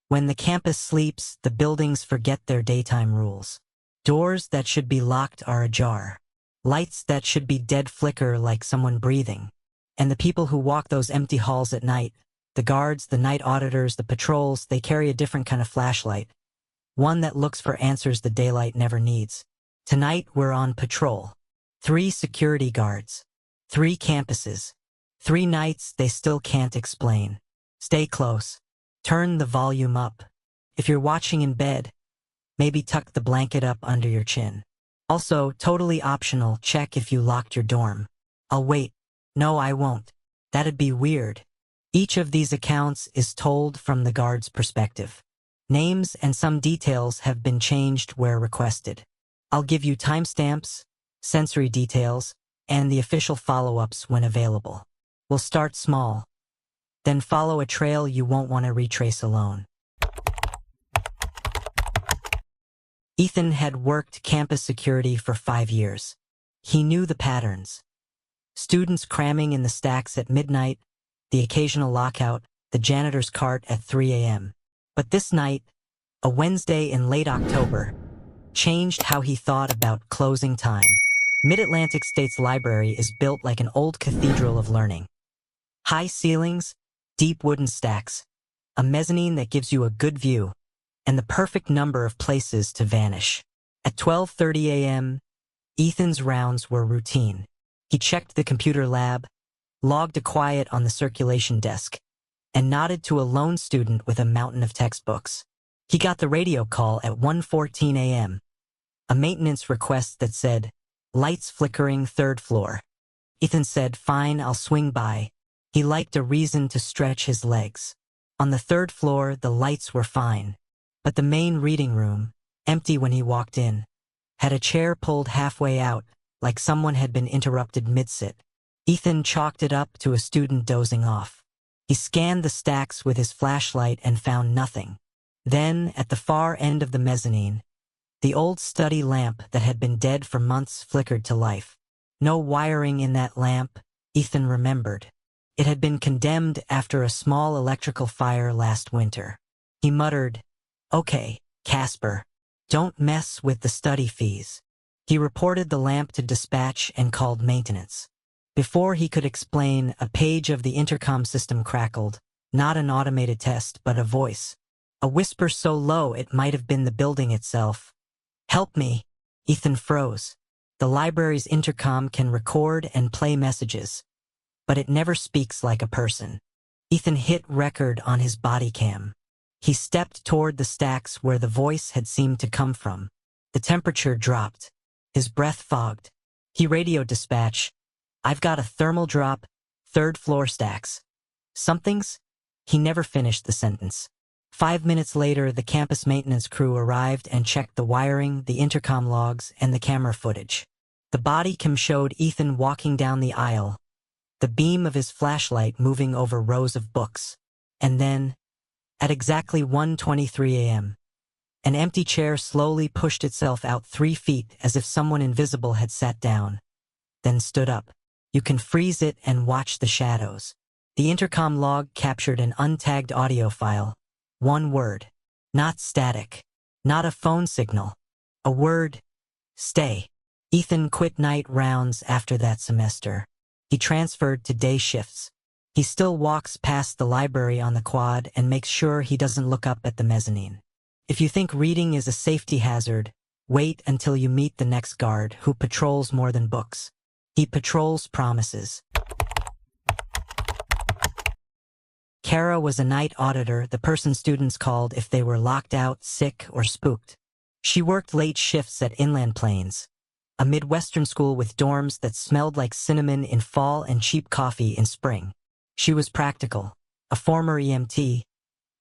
When the campus sleeps, the buildings forget their daytime rules. Doors that should be locked are ajar. Lights that should be dead flicker like someone breathing. And the people who walk those empty halls at night, the guards, the night auditors, the patrols, they carry a different kind of flashlight. One that looks for answers the daylight never needs. Tonight we're on patrol. 3 security guards. 3 campuses. 3 nights they still can't explain. Stay close. Turn the volume up. If you're watching in bed, maybe tuck the blanket up under your chin. Also, totally optional, check if you locked your dorm. I'll wait. No, I won't. That'd be weird. Each of these accounts is told from the guard's perspective. Names and some details have been changed where requested. I'll give you timestamps, sensory details, and the official follow-ups when available. We'll start small, then follow a trail you won't want to retrace alone. Ethan had worked campus security for 5 years. He knew the patterns. Students cramming in the stacks at midnight, the occasional lockout, the janitor's cart at 3 a.m. But this night, a Wednesday in late October, changed how he thought about closing time. Mid-Atlantic State's library is built like an old cathedral of learning. High ceilings, deep wooden stacks, a mezzanine that gives you a good view, and the perfect number of places to vanish. At 12:30 a.m., Ethan's rounds were routine. He checked the computer lab, logged a quiet on the circulation desk, and nodded to a lone student with a mountain of textbooks. He got the radio call at 1:14 a.m., a maintenance request that said, "Lights flickering, 3rd floor." Ethan said, "Fine, I'll swing by." He liked a reason to stretch his legs. On the 3rd floor, the lights were fine, but the main reading room, empty when he walked in, had a chair pulled halfway out, like someone had been interrupted mid-sit. Ethan chalked it up to a student dozing off. He scanned the stacks with his flashlight and found nothing. Then, at the far end of the mezzanine, the old study lamp that had been dead for months flickered to life. No wiring in that lamp, Ethan remembered. It had been condemned after a small electrical fire last winter. He muttered, "Okay, Casper, don't mess with the study fees." He reported the lamp to dispatch and called maintenance. Before he could explain, a page of the intercom system crackled, not an automated test, but a voice. A whisper so low it might have been the building itself. "Help me." Ethan froze. The library's intercom can record and play messages, but it never speaks like a person. Ethan hit record on his body cam. He stepped toward the stacks where the voice had seemed to come from. The temperature dropped. His breath fogged. He radioed dispatch. "I've got a thermal drop, 3rd floor stacks. Something's?" He never finished the sentence. 5 minutes later, the campus maintenance crew arrived and checked the wiring, the intercom logs, and the camera footage. The body cam showed Ethan walking down the aisle, the beam of his flashlight moving over rows of books. And then, at exactly 1:23 a.m., an empty chair slowly pushed itself out 3 feet as if someone invisible had sat down, then stood up. You can freeze it and watch the shadows. The intercom log captured an untagged audio file. 1 word. Not static. Not a phone signal. A word. Stay. Ethan quit night rounds after that semester. He transferred to day shifts. He still walks past the library on the quad and makes sure he doesn't look up at the mezzanine. If you think reading is a safety hazard, wait until you meet the next guard who patrols more than books. He patrols promises. Kara was a night auditor, the person students called if they were locked out, sick, or spooked. She worked late shifts at Inland Plains, a Midwestern school with dorms that smelled like cinnamon in fall and cheap coffee in spring. She was practical, a former EMT,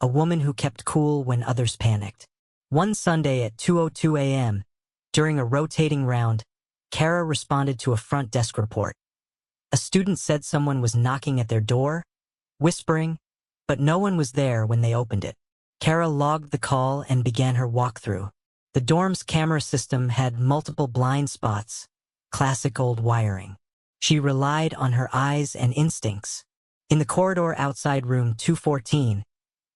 a woman who kept cool when others panicked. One Sunday at 2:02 a.m., during a rotating round, Kara responded to a front desk report. A student said someone was knocking at their door, whispering, but no one was there when they opened it. Kara logged the call and began her walkthrough. The dorm's camera system had multiple blind spots, classic old wiring. She relied on her eyes and instincts. In the corridor outside room 214,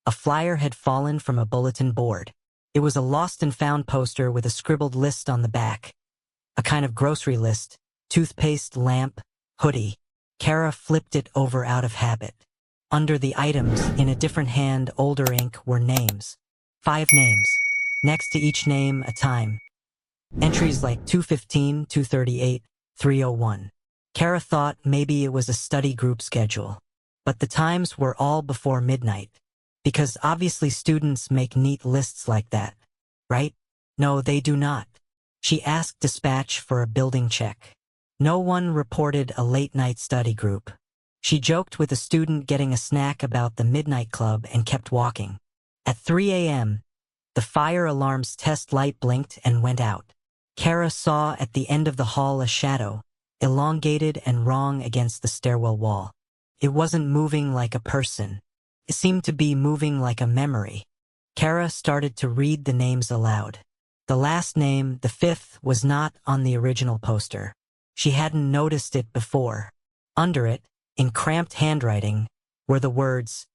A flyer had fallen from a bulletin board. It was a lost and found poster with a scribbled list on the back. A kind of grocery list: toothpaste, lamp, hoodie. Kara flipped it over out of habit. Under the items, in a different hand, older ink, were names. 5 names. Next to each name, a time. Entries like 2:15, 2:38, 3:01. Kara thought maybe it was a study group schedule. But the times were all before midnight. Because obviously students make neat lists like that, right? No, they do not. She asked dispatch for a building check. No one reported a late-night study group. She joked with a student getting a snack about the midnight club and kept walking. At 3 a.m., the fire alarm's test light blinked and went out. Kara saw at the end of the hall a shadow, elongated and wrong against the stairwell wall. It wasn't moving like a person. It seemed to be moving like a memory. Kara started to read the names aloud. The last name, the 5th, was not on the original poster. She hadn't noticed it before. Under it, in cramped handwriting, were the words,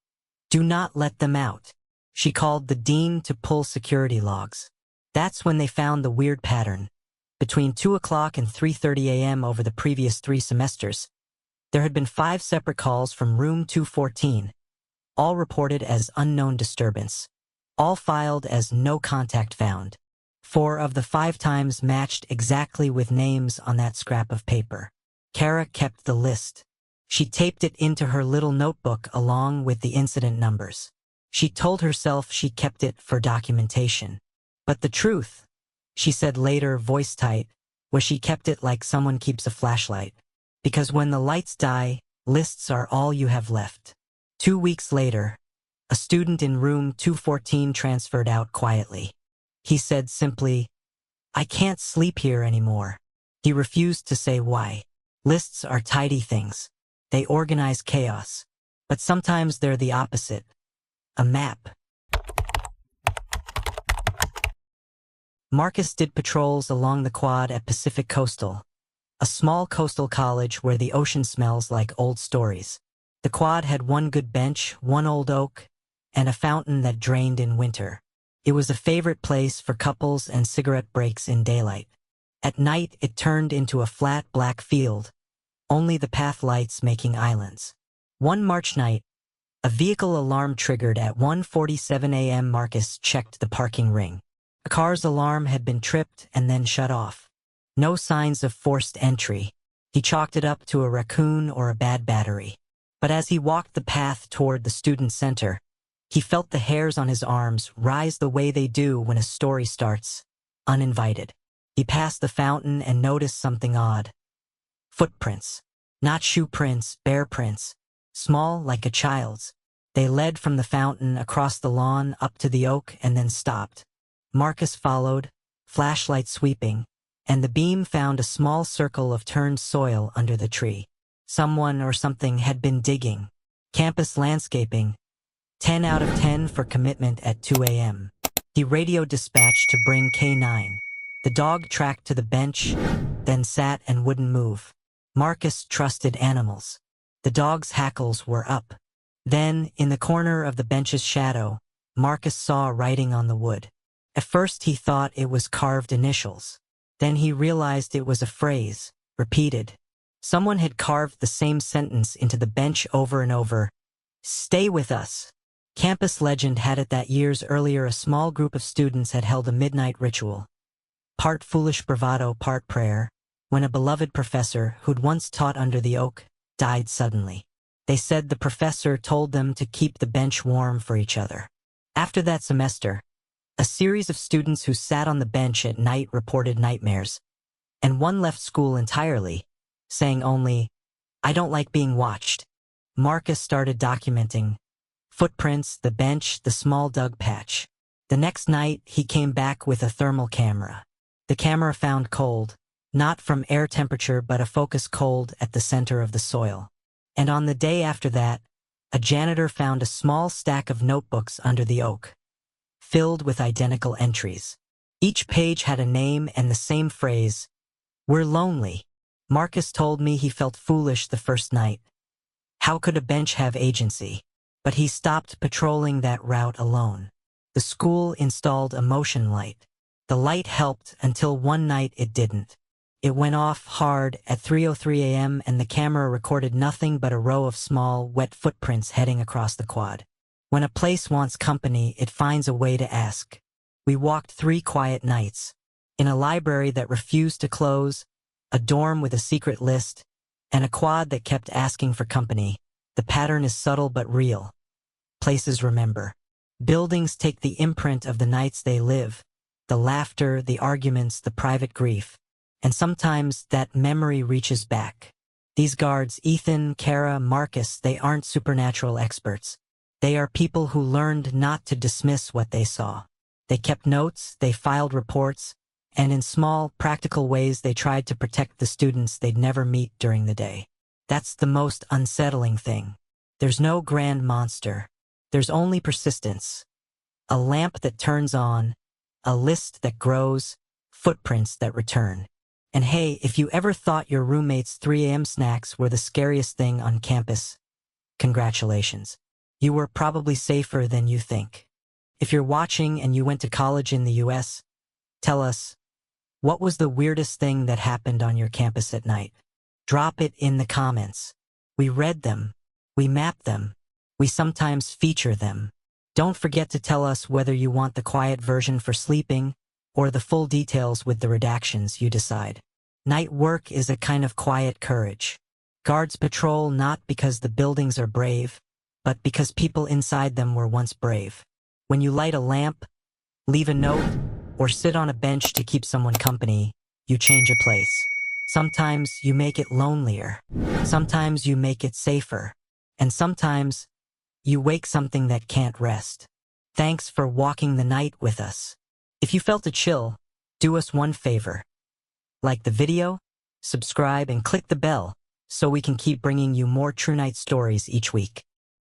"Do not let them out." She called the dean to pull security logs. That's when they found the weird pattern. Between 2 o'clock and 3:30 a.m. over the previous 3 semesters, there had been 5 separate calls from room 214, all reported as unknown disturbance, all filed as no contact found. 4 of the 5 times matched exactly with names on that scrap of paper. Kara kept the list. She taped it into her little notebook along with the incident numbers. She told herself she kept it for documentation. But the truth, she said later, voice tight, was she kept it like someone keeps a flashlight. Because when the lights die, lists are all you have left. 2 weeks later, a student in room 214 transferred out quietly. He said simply, "I can't sleep here anymore." He refused to say why. Lists are tidy things. They organize chaos. But sometimes they're the opposite. A map. Marcus did patrols along the quad at Pacific Coastal, a small coastal college where the ocean smells like old stories. The quad had one good bench, one old oak, and a fountain that drained in winter. It was a favorite place for couples and cigarette breaks in daylight. At night, it turned into a flat black field, only the path lights making islands. One March night, a vehicle alarm triggered at 1:47 a.m. Marcus checked the parking ring. A car's alarm had been tripped and then shut off. No signs of forced entry. He chalked it up to a raccoon or a bad battery. But as he walked the path toward the student center, he felt the hairs on his arms rise the way they do when a story starts, uninvited. He passed the fountain and noticed something odd. Footprints. Not shoe prints, bear prints. Small like a child's. They led from the fountain across the lawn up to the oak and then stopped. Marcus followed, flashlight sweeping, and the beam found a small circle of turned soil under the tree. Someone or something had been digging. Campus landscaping. 10 out of 10 for commitment at 2 a.m. He radioed dispatch to bring K9. The dog tracked to the bench, then sat and wouldn't move. Marcus trusted animals. The dog's hackles were up. Then, in the corner of the bench's shadow, Marcus saw writing on the wood. At first he thought it was carved initials. Then he realized it was a phrase, repeated. Someone had carved the same sentence into the bench over and over. "Stay with us." Campus legend had it that years earlier a small group of students had held a midnight ritual. Part foolish bravado, part prayer, when a beloved professor who'd once taught under the oak died suddenly. They said the professor told them to keep the bench warm for each other. After that semester, a series of students who sat on the bench at night reported nightmares, and one left school entirely, saying only, "I don't like being watched." Marcus started documenting footprints, the bench, the small dug patch. The next night, he came back with a thermal camera. The camera found cold, not from air temperature but a focus cold at the center of the soil. And on the day after that, a janitor found a small stack of notebooks under the oak, filled with identical entries. Each page had a name and the same phrase, "We're lonely." Marcus told me he felt foolish the first night. How could a bench have agency? but he stopped patrolling that route alone. The school installed a motion light. The light helped until one night it didn't. It went off hard at 3:03 a.m. and the camera recorded nothing but a row of small, wet footprints heading across the quad. When a place wants company, it finds a way to ask. We walked 3 quiet nights. In a library that refused to close, a dorm with a secret list, and a quad that kept asking for company. The pattern is subtle but real. Places remember. Buildings take the imprint of the nights they live, the laughter, the arguments, the private grief. And sometimes that memory reaches back. These guards, Ethan, Kara, Marcus, they aren't supernatural experts. They are people who learned not to dismiss what they saw. They kept notes, they filed reports, and in small, practical ways they tried to protect the students they'd never meet during the day. That's the most unsettling thing. There's no grand monster. There's only persistence. A lamp that turns on, a list that grows, footprints that return. And hey, if you ever thought your roommate's 3 a.m. snacks were the scariest thing on campus, congratulations. You were probably safer than you think. If you're watching and you went to college in the US, tell us, what was the weirdest thing that happened on your campus at night? Drop it in the comments. We read them. We map them. We sometimes feature them. Don't forget to tell us whether you want the quiet version for sleeping or the full details with the redactions, you decide. Night work is a kind of quiet courage. Guards patrol not because the buildings are brave, but because people inside them were once brave. When you light a lamp, leave a note, or sit on a bench to keep someone company, you change a place. Sometimes you make it lonelier. Sometimes you make it safer. And sometimes you wake something that can't rest. Thanks for walking the night with us. If you felt a chill, do us one favor. Like the video, subscribe, and click the bell so we can keep bringing you more True Night stories each week.